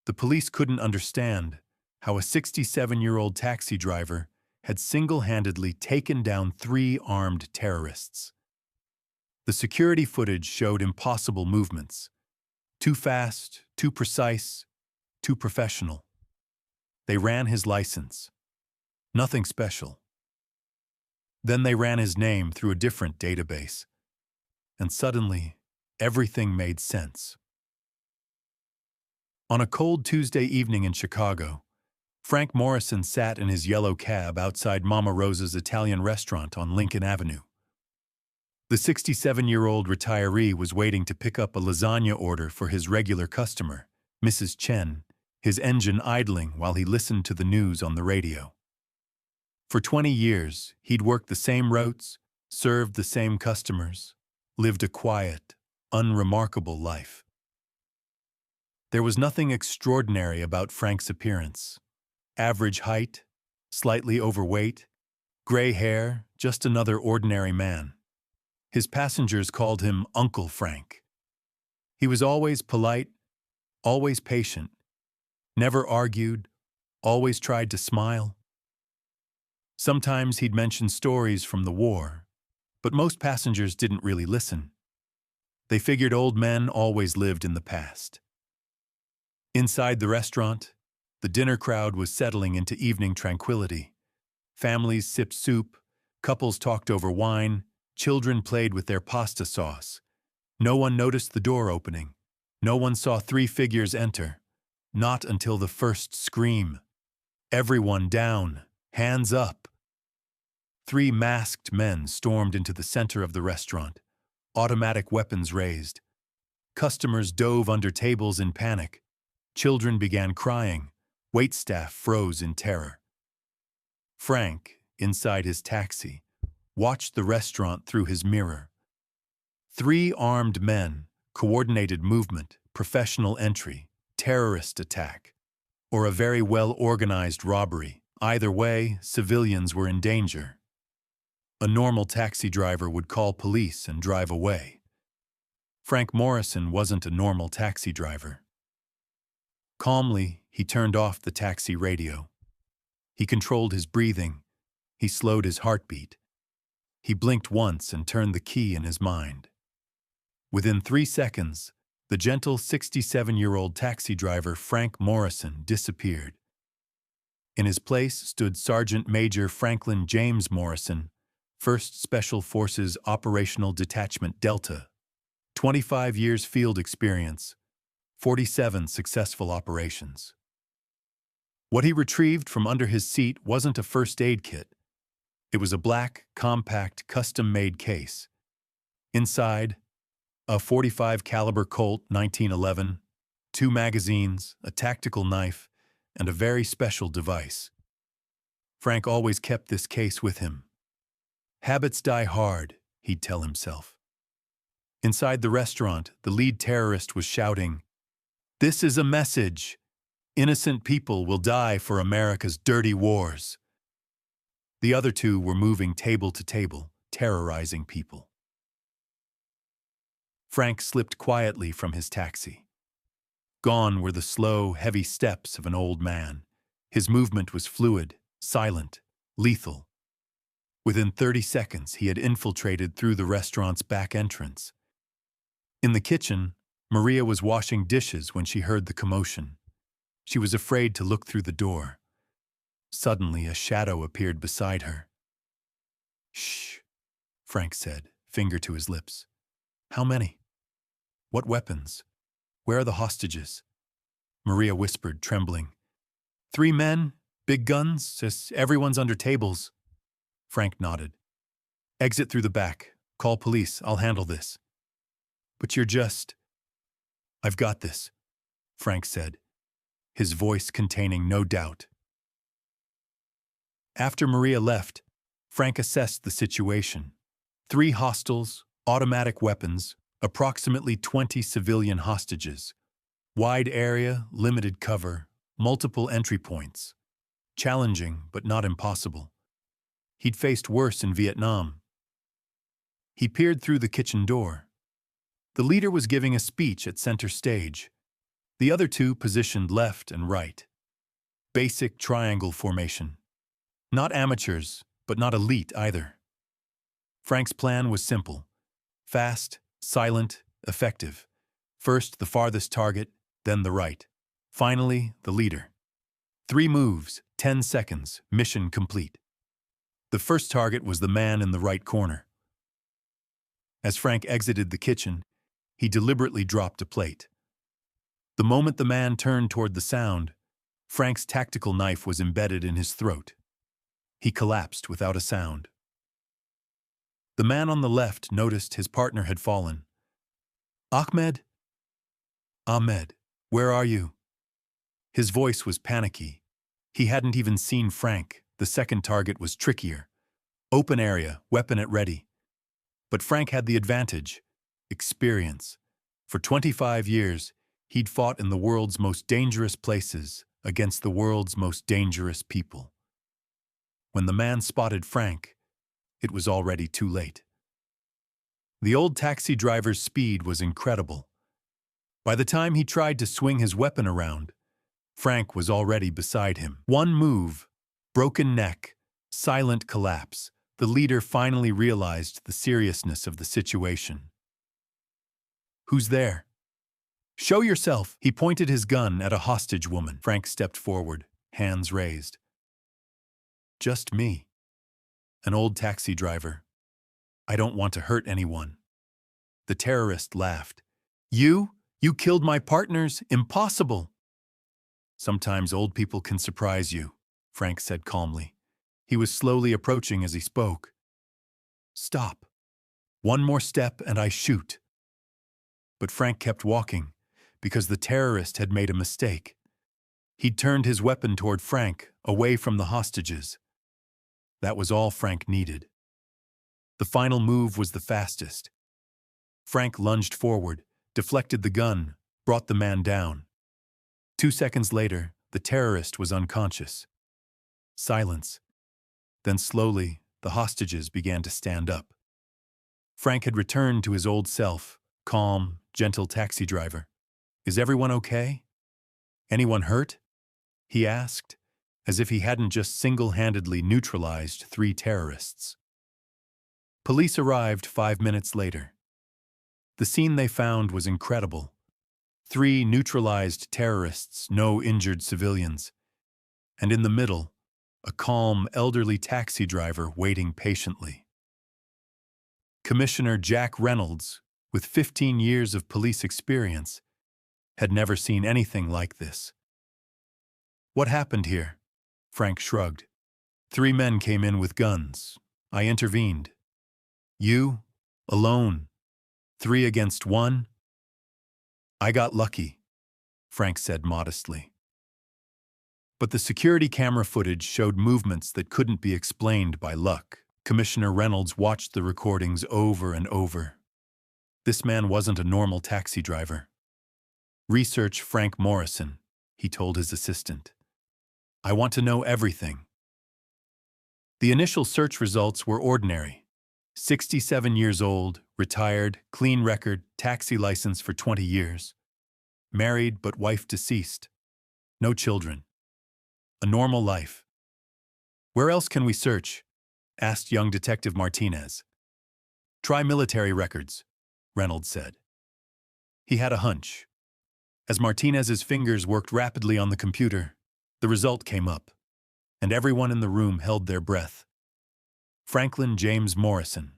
The police couldn't understand how a 67-year-old taxi driver had single-handedly taken down three armed terrorists. The security footage showed impossible movements. Too fast, too precise, too professional. They ran his license. Nothing special. Then they ran his name through a different database. And suddenly, everything made sense. On a cold Tuesday evening in Chicago, Frank Morrison sat in his yellow cab outside Mama Rosa's Italian restaurant on Lincoln Avenue. The 67-year-old retiree was waiting to pick up a lasagna order for his regular customer, Mrs. Chen, his engine idling while he listened to the news on the radio. For 20 years, he'd worked the same routes, served the same customers, lived a quiet, unremarkable life. There was nothing extraordinary about Frank's appearance. Average height, slightly overweight, gray hair, just another ordinary man. His passengers called him Uncle Frank. He was always polite, always patient, never argued, always tried to smile. Sometimes he'd mention stories from the war, but most passengers didn't really listen. They figured old men always lived in the past. Inside the restaurant, the dinner crowd was settling into evening tranquility. Families sipped soup, couples talked over wine, children played with their pasta sauce. No one noticed the door opening. No one saw three figures enter. Not until the first scream. Everyone down, hands up. Three masked men stormed into the center of the restaurant, automatic weapons raised. Customers dove under tables in panic. Children began crying. Waitstaff froze in terror. Frank, inside his taxi, watched the restaurant through his mirror. Three armed men, coordinated movement, professional entry, terrorist attack, or a very well-organized robbery. Either way, civilians were in danger. A normal taxi driver would call police and drive away. Frank Morrison wasn't a normal taxi driver. Calmly, he turned off the taxi radio. He controlled his breathing. He slowed his heartbeat. He blinked once and turned the key in his mind. Within 3 seconds, the gentle 67-year-old taxi driver Frank Morrison disappeared. In his place stood Sergeant Major Franklin James Morrison, 1st Special Forces Operational Detachment Delta, 25 years field experience, 47 successful operations. What he retrieved from under his seat wasn't a first aid kit. It was a black, compact, custom-made case. Inside, a .45 caliber Colt 1911, 2 magazines, a tactical knife, and a very special device. Frank always kept this case with him. Habits die hard, he'd tell himself. Inside the restaurant, the lead terrorist was shouting, "This is a message. Innocent people will die for America's dirty wars." The other two were moving table to table, terrorizing people. Frank slipped quietly from his taxi. Gone were the slow, heavy steps of an old man. His movement was fluid, silent, lethal. Within 30 seconds, he had infiltrated through the restaurant's back entrance. In the kitchen, Maria was washing dishes when she heard the commotion. She was afraid to look through the door. Suddenly, a shadow appeared beside her. "Shh," Frank said, finger to his lips. "How many? What weapons? Where are the hostages?" Maria whispered, trembling. 3 men, big guns, everyone's under tables." Frank nodded. "Exit through the back. Call police. I'll handle this." "But you're just—" "I've got this," Frank said, his voice containing no doubt. After Maria left, Frank assessed the situation. 3 hostiles, automatic weapons, approximately 20 civilian hostages. Wide area, limited cover, multiple entry points. Challenging, but not impossible. He'd faced worse in Vietnam. He peered through the kitchen door. The leader was giving a speech at center stage. The other two positioned left and right. Basic triangle formation. Not amateurs, but not elite either. Frank's plan was simple. Fast, silent, effective. First the farthest target, then the right. Finally, the leader. 3 moves, 10 seconds, mission complete. The first target was the man in the right corner. As Frank exited the kitchen, he deliberately dropped a plate. The moment the man turned toward the sound, Frank's tactical knife was embedded in his throat. He collapsed without a sound. The man on the left noticed his partner had fallen. Ahmed? Ahmed, where are you? His voice was panicky. He hadn't even seen Frank. The second target was trickier. Open area, weapon at ready. But Frank had the advantage. Experience. For 25 years, he'd fought in the world's most dangerous places against the world's most dangerous people. When the man spotted Frank, it was already too late. The old taxi driver's speed was incredible. By the time he tried to swing his weapon around, Frank was already beside him. One move, broken neck, silent collapse. The leader finally realized the seriousness of the situation. Who's there? Show yourself. He pointed his gun at a hostage woman. Frank stepped forward, hands raised. Just me. An old taxi driver. I don't want to hurt anyone. The terrorist laughed. You killed my partners? Impossible. Sometimes old people can surprise you, Frank said calmly. He was slowly approaching as he spoke. Stop. One more step and I shoot. But Frank kept walking because the terrorist had made a mistake. He'd turned his weapon toward Frank, away from the hostages. That was all Frank needed. The final move was the fastest. Frank lunged forward, deflected the gun, brought the man down. 2 seconds later, the terrorist was unconscious. Silence. Then slowly, the hostages began to stand up. Frank had returned to his old self, calm, gentle taxi driver. Is everyone okay? Anyone hurt? He asked, as if he hadn't just single-handedly neutralized 3 terrorists. Police arrived 5 minutes later. The scene they found was incredible. 3 neutralized terrorists, no injured civilians. And in the middle, a calm, elderly taxi driver waiting patiently. Commissioner Jack Reynolds, with 15 years of police experience, had never seen anything like this. What happened here? Frank shrugged. 3 men came in with guns. I intervened. You? Alone? 3 against 1? I got lucky, Frank said modestly. But the security camera footage showed movements that couldn't be explained by luck. Commissioner Reynolds watched the recordings over and over. This man wasn't a normal taxi driver. Research Frank Morrison, he told his assistant. I want to know everything. The initial search results were ordinary. 67 years old, retired, clean record, taxi license for 20 years. Married but wife deceased. No children. A normal life. Where else can we search? Asked young Detective Martinez. Try military records, Reynolds said. He had a hunch. As Martinez's fingers worked rapidly on the computer, the result came up, and everyone in the room held their breath. Franklin James Morrison.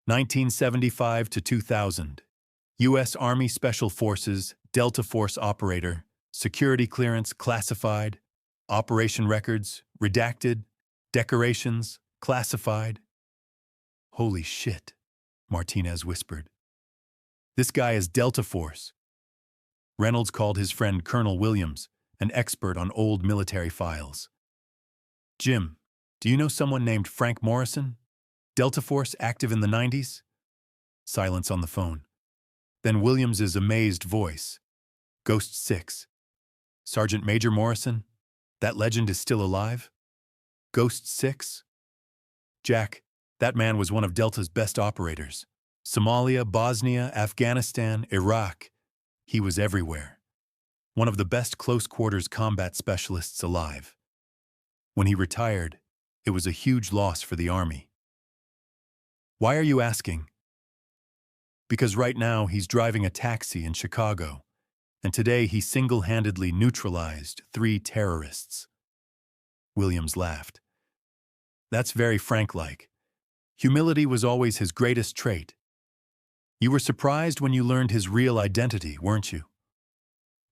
1975 to 2000. U.S. Army Special Forces, Delta Force operator, security clearance classified, operation records, redacted, decorations, classified. Holy shit, Martinez whispered. This guy is Delta Force. Reynolds called his friend Colonel Williams, an expert on old military files. Jim, do you know someone named Frank Morrison? Delta Force active in the 90s? Silence on the phone. Then Williams's amazed voice. Ghost 6. Sergeant Major Morrison? That legend is still alive? Ghost 6? Jack, that man was one of Delta's best operators. Somalia, Bosnia, Afghanistan, Iraq. He was everywhere. one of the best close-quarters combat specialists alive. When he retired, it was a huge loss for the Army. Why are you asking? Because right now he's driving a taxi in Chicago, and today he single-handedly neutralized 3 terrorists. Williams laughed. That's very Frank-like. Humility was always his greatest trait. You were surprised when you learned his real identity, weren't you?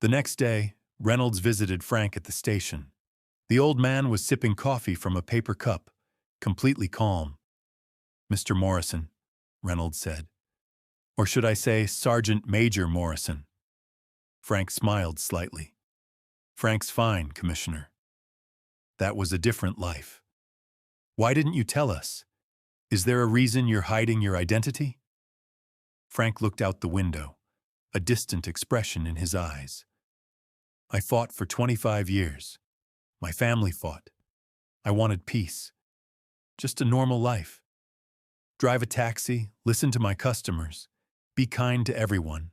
The next day, Reynolds visited Frank at the station. The old man was sipping coffee from a paper cup, completely calm. "Mr. Morrison," Reynolds said. "Or should I say Sergeant Major Morrison?" Frank smiled slightly. "Frank's fine, Commissioner. That was a different life. Why didn't you tell us? Is there a reason you're hiding your identity?" Frank looked out the window, a distant expression in his eyes. "I fought for 25 years. My family fought. I wanted peace. Just a normal life. Drive a taxi, listen to my customers, be kind to everyone.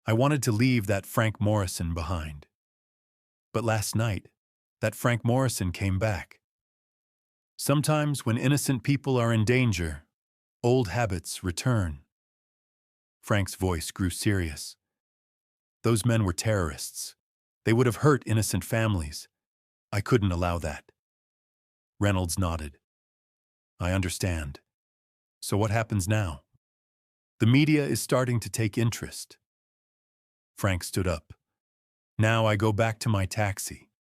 I wanted to leave that Frank Morrison behind. But last night, that Frank Morrison came back. Sometimes when innocent people are in danger, old habits return." Frank's voice grew serious. "Those men were terrorists. They would have hurt innocent families. I couldn't allow that." Reynolds nodded. "I understand. So what happens now?" "The media is starting to take interest." Frank stood up. "Now I go back to my taxi.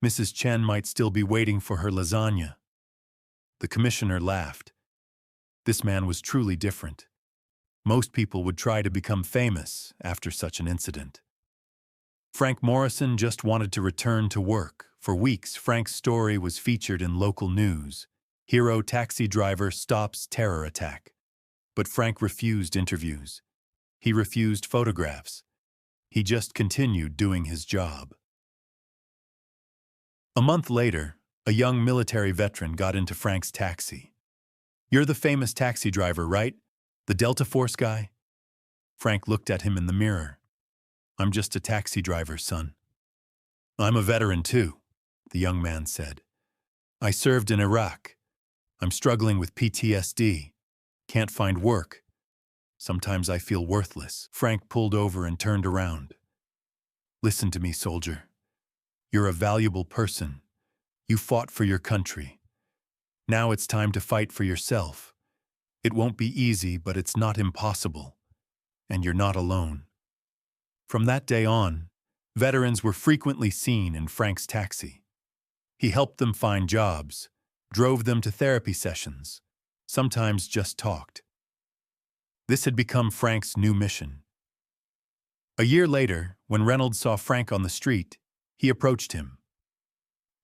Mrs. Chen might still be waiting for her lasagna." The commissioner laughed. This man was truly different. Most people would try to become famous after such an incident. Frank Morrison just wanted to return to work. For weeks, Frank's story was featured in local news. Hero taxi driver stops terror attack. But Frank refused interviews. He refused photographs. He just continued doing his job. A month later, a young military veteran got into Frank's taxi. "You're the famous taxi driver, right? The Delta Force guy?" Frank looked at him in the mirror. "I'm just a taxi driver, son." "I'm a veteran too," the young man said. "I served in Iraq. I'm struggling with PTSD. Can't find work. Sometimes I feel worthless." Frank pulled over and turned around. "Listen to me, soldier. You're a valuable person. You fought for your country. Now it's time to fight for yourself. It won't be easy, but it's not impossible. And you're not alone." From that day on, veterans were frequently seen in Frank's taxi. He helped them find jobs, drove them to therapy sessions, sometimes just talked. This had become Frank's new mission. A year later, when Reynolds saw Frank on the street, he approached him.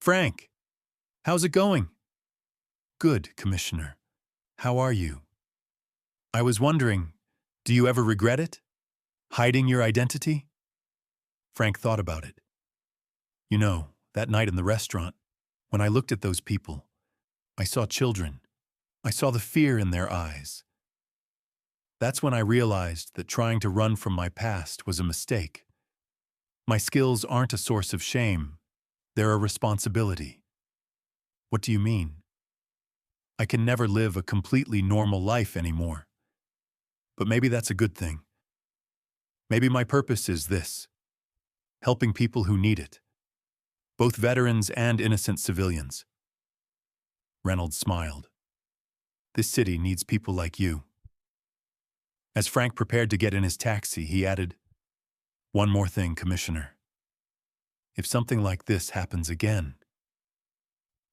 "Frank, how's it going?" "Good, Commissioner. How are you?" "I was wondering, do you ever regret it? Hiding your identity?" Frank thought about it. "You know, that night in the restaurant, when I looked at those people, I saw children. I saw the fear in their eyes. That's when I realized that trying to run from my past was a mistake. My skills aren't a source of shame. They're a responsibility." "What do you mean?" "I can never live a completely normal life anymore. But maybe that's a good thing. Maybe my purpose is this: helping people who need it. Both veterans and innocent civilians." Reynolds smiled. "This city needs people like you." As Frank prepared to get in his taxi, he added, "One more thing, Commissioner. If something like this happens again..."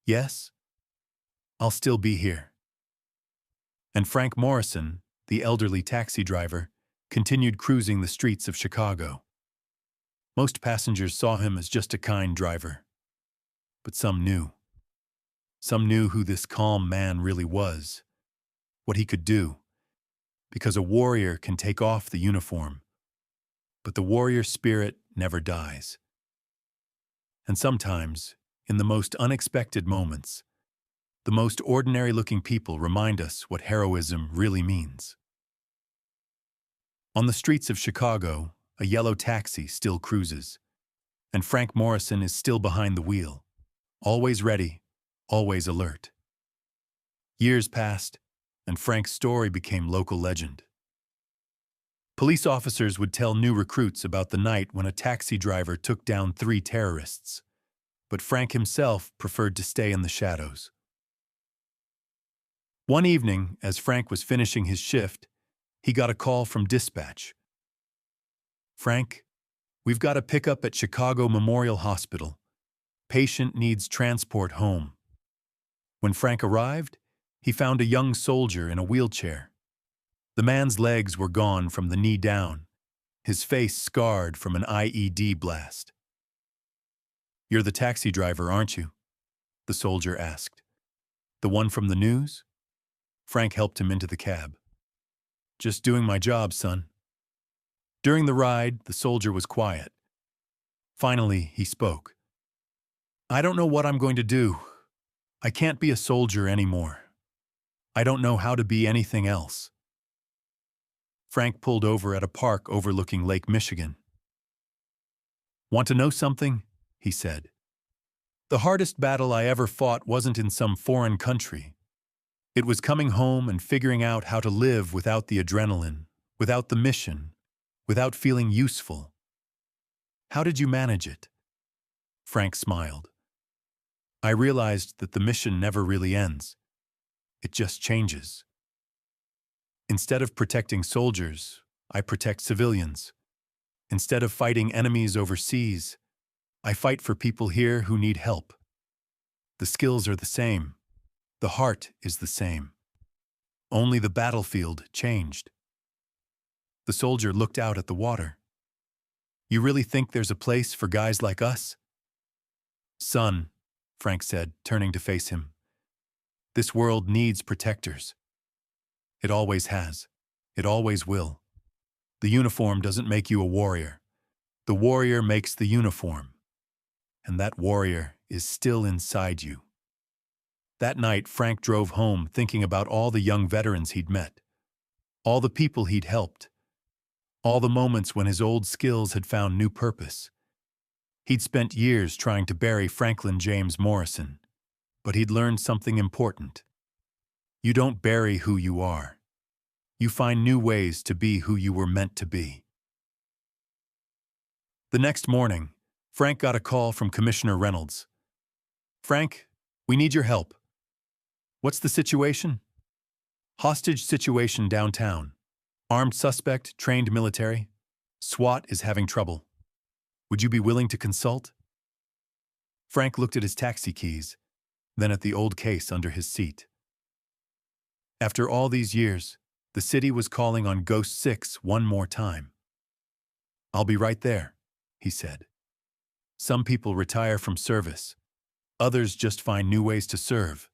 "Yes? I'll still be here." And Frank Morrison, the elderly taxi driver, continued cruising the streets of Chicago. Most passengers saw him as just a kind driver. But some knew. Some knew who this calm man really was, what he could do. Because a warrior can take off the uniform, but the warrior spirit never dies. And sometimes, in the most unexpected moments, the most ordinary-looking people remind us what heroism really means. On the streets of Chicago, a yellow taxi still cruises. and Frank Morrison is still behind the wheel, always ready, always alert. Years passed, and Frank's story became local legend. Police officers would tell new recruits about the night when a taxi driver took down 3 terrorists, but Frank himself preferred to stay in the shadows. One evening, as Frank was finishing his shift, he got a call from dispatch. "Frank, we've got a pickup at Chicago Memorial Hospital. Patient needs transport home." When Frank arrived, he found a young soldier in a wheelchair. The man's legs were gone from the knee down, his face scarred from an IED blast. "You're the taxi driver, aren't you?" the soldier asked. "The one from the news?" Frank helped him into the cab. "Just doing my job, son." During the ride, the soldier was quiet. Finally, he spoke. "I don't know what I'm going to do. I can't be a soldier anymore. I don't know how to be anything else." Frank pulled over at a park overlooking Lake Michigan. "Want to know something?" he said. "The hardest battle I ever fought wasn't in some foreign country. It was coming home and figuring out how to live without the adrenaline, without the mission, without feeling useful. How did you manage it?" Frank smiled. "I realized that the mission never really ends. It just changes. Instead of protecting soldiers, I protect civilians. Instead of fighting enemies overseas, I fight for people here who need help. The skills are the same. The heart is the same. Only the battlefield changed." The soldier looked out at the water. "You really think there's a place for guys like us?" "Son," Frank said, turning to face him, "this world needs protectors. It always has. It always will. The uniform doesn't make you a warrior. The warrior makes the uniform. And that warrior is still inside you." That night, Frank drove home thinking about all the young veterans he'd met, all the people he'd helped, all the moments when his old skills had found new purpose. He'd spent years trying to bury Franklin James Morrison, but he'd learned something important. You don't bury who you are. You find new ways to be who you were meant to be. The next morning, Frank got a call from Commissioner Reynolds. "Frank, we need your help." "What's the situation?" "Hostage situation downtown. Armed suspect, trained military. SWAT is having trouble. Would you be willing to consult?" Frank looked at his taxi keys, then at the old case under his seat. After all these years, the city was calling on Ghost 6 one more time. "I'll be right there," he said. "Some people retire from service. Others just find new ways to serve.